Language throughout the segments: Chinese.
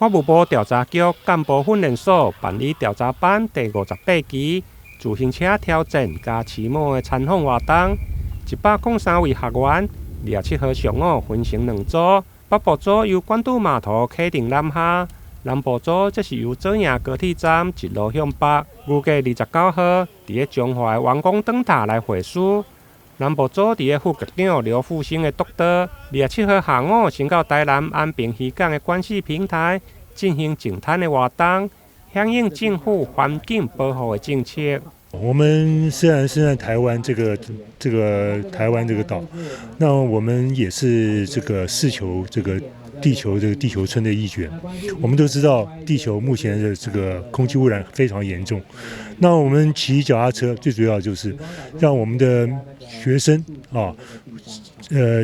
法务部调查局干部训练所办理调查班第58期自行车挑战加骑摩的参访活动，103位学员27号上午分成2组，北部组由关渡码头启程南下，南部组则是由左营高铁站一路向北，预计29号伫中华的王公灯塔来会师。南部组伫副局长刘富兴的督导，27号下午先到台南安平渔港的管制平台进行净滩的活动，响应政府环境保护的政策。我们虽然是在台湾这个台湾这个岛，那我们也是这个地球村的一员。我们都知道，地球目前的这个空气污染非常严重。那我们骑脚踏车最主要就是让我们的学生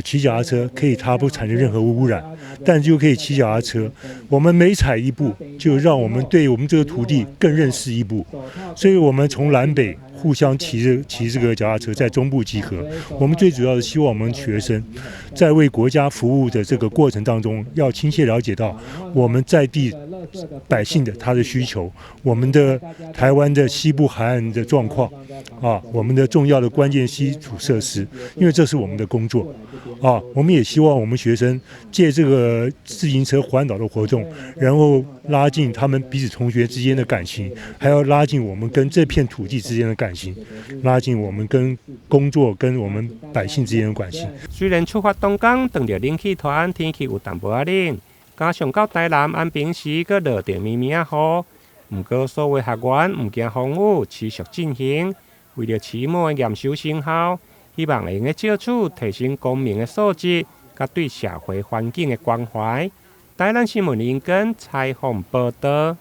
骑脚踏车它不产生任何污染，但就可以骑脚踏车。我们每踩一步，就让我们对我们这个土地更认识一步。所以我们从南北互相骑这个脚踏车，在中部集合。我们最主要的希望我们学生在为国家服务的这个过程当中，要亲切了解到我们在地百姓的他的需求，我们的台湾的西部海岸的状况我们的重要的关键基础设施，因为这是我们的工作我们也希望我们学生借这个自行车环岛的活动，然后拉近他们彼此同学之间的感情，还要拉近我们跟这片土地之间的感情，拉近我们跟工作跟我们百姓之间的关系。虽然出发当天撞到冷气团，天气有淡薄仔冷，加上到台南安平时佫落着绵绵雨，不过所有学员唔惊风雨，持续进行，为了期末的验收成效，希望会用借此提升公民的素质，甲对社会环境的关怀。台南新闻引根采访报道。